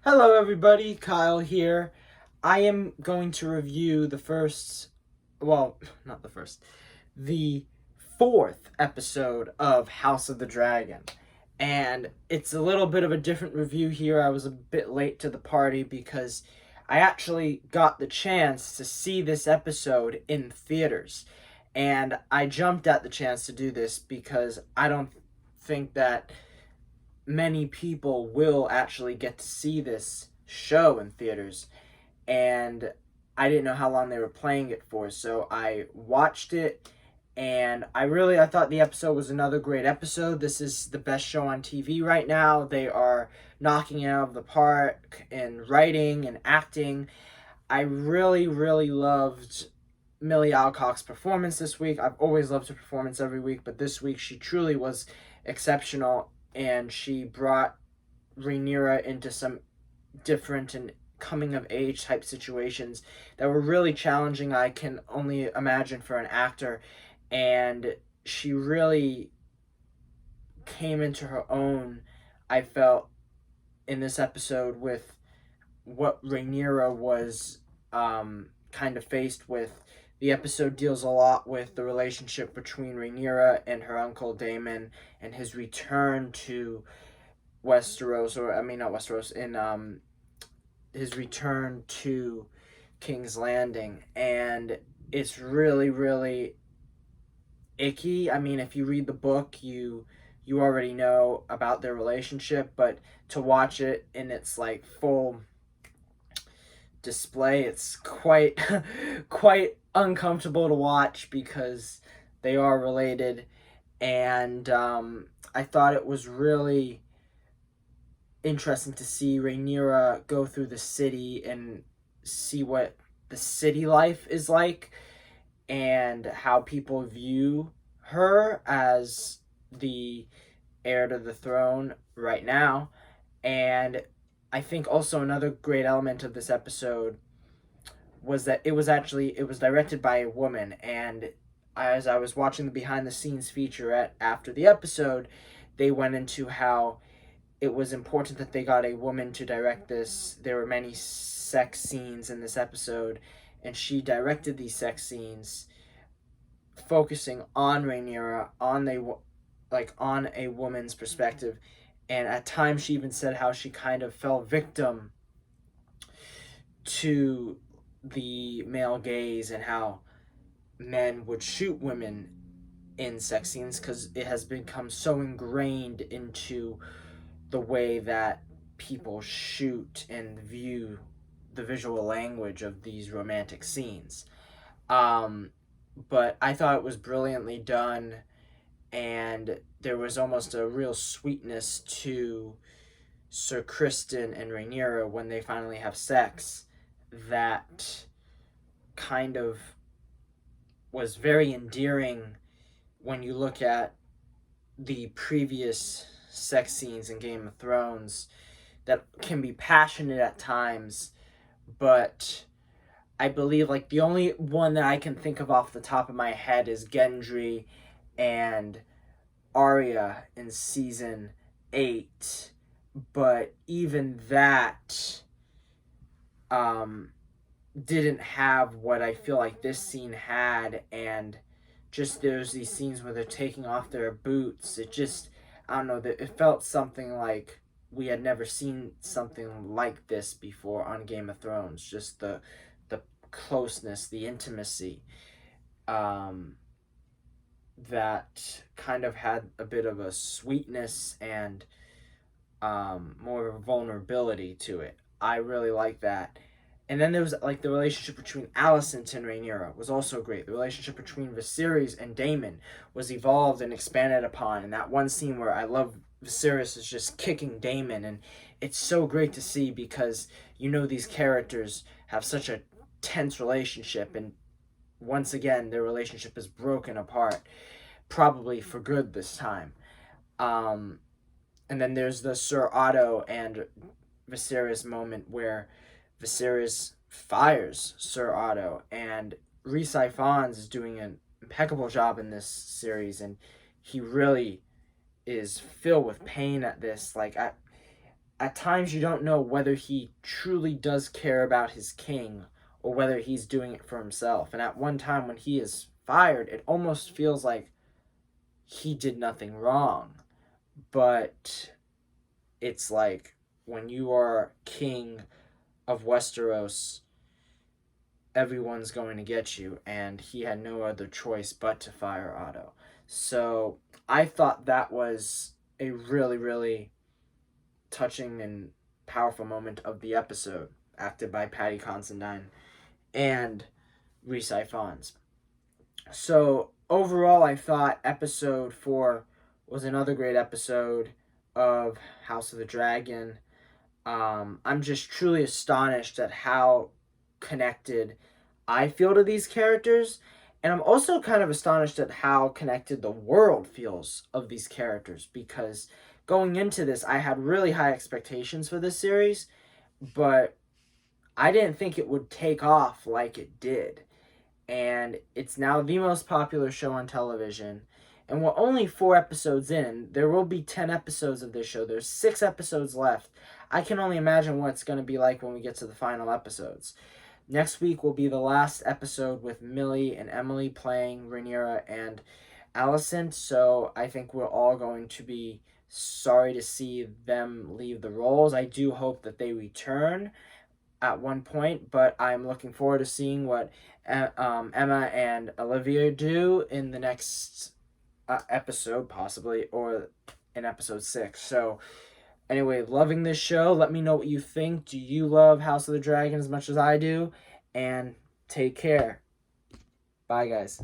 Hello, everybody. Kyle here. I am going to review not the first, the fourth episode of House of the Dragon. And it's a little bit of a different review here. I was a bit late to the party because I actually got the chance to see this episode in theaters. And I jumped at the chance to do this because I don't think that many people will actually get to see this show in theaters, and I didn't know how long they were playing it for, so I watched it, and I thought the episode was another great episode. This is the best show on TV right now. They are knocking it out of the park in writing and acting. I really loved Millie Alcock's performance this week. I've always loved her performance every week, but this week she truly was exceptional, and she brought Rhaenyra into some different and coming of age type situations that were really challenging. I can only imagine for an actor, and she really came into her own. I felt in this episode with what Rhaenyra was kind of faced with. The episode deals a lot with the relationship between Rhaenyra and her uncle Daemon and his return to Westeros, or I mean not Westeros, in his return to King's Landing, and it's really icky. I mean, if you read the book, you already know about their relationship, but to watch it in its like full display, it's quite quite uncomfortable to watch because they are related, and I thought it was really interesting to see Rhaenyra go through the city and see what the city life is like and how people view her as the heir to the throne right now. And I think also another great element of this episode was that it was directed by a woman, and as I was watching the behind the scenes featurette after the episode, they went into how it was important that they got a woman to direct this. There were many sex scenes in this episode, and she directed these sex scenes, focusing on Rhaenyra, on a woman's perspective, and at times she even said how she kind of fell victim to the male gaze and how men would shoot women in sex scenes because it has become so ingrained into the way that people shoot and view the visual language of these romantic scenes. Um, but I thought it was brilliantly done, and there was almost a real sweetness to Sir Criston and Rhaenyra when they finally have sex that kind of was very endearing when you look at the previous sex scenes in Game of Thrones that can be passionate at times, but I believe like the only one that I can think of off the top of my head is Gendry and Arya in season 8. But even that um didn't have what I feel like this scene had, and just there's these scenes where they're taking off their boots. It just, I don't know, that it felt something like we had never seen something like this before on Game of Thrones. Just the closeness, the intimacy, um, that kind of had a bit of a sweetness and more of a vulnerability to it. I really like that. And then there was like the relationship between Alicent and Rhaenyra was also great. The relationship between Viserys and Daemon was evolved and expanded upon. And that one scene where I love Viserys is just kicking Daemon, and it's so great to see because you know these characters have such a tense relationship, and once again their relationship is broken apart, probably for good this time. Um, and then there's the Sir Otto and Viserys moment where Viserys fires Sir Otto, and Rhys Ifans is doing an impeccable job in this series, and he really is filled with pain at this. Like at times you don't know whether he truly does care about his king or whether he's doing it for himself. And at one time when he is fired, it almost feels like he did nothing wrong. But it's like when you are king of Westeros, everyone's going to get you, and he had no other choice but to fire Otto. So I thought that was a really, really touching and powerful moment of the episode, acted by Paddy Considine and Rhys Ifans. So overall, I thought episode 4 was another great episode of House of the Dragon. I'm just truly astonished at how connected I feel to these characters, and I'm also kind of astonished at how connected the world feels of these characters, because going into this, I had really high expectations for this series, but I didn't think it would take off like it did. And it's now the most popular show on television. And we're only 4 episodes in. There will be 10 episodes of this show. There's 6 episodes left. I can only imagine what it's going to be like when we get to the final episodes. Next week will be the last episode with Millie and Emily playing Rhaenyra and Alicent. So I think we're all going to be sorry to see them leave the roles. I do hope that they return at one point, but I'm looking forward to seeing what Emma and Olivia do in the next episode, possibly, or in episode 6. So anyway, loving this show. Let me know what you think. Do you love House of the Dragon as much as I do? And take care. Bye, guys.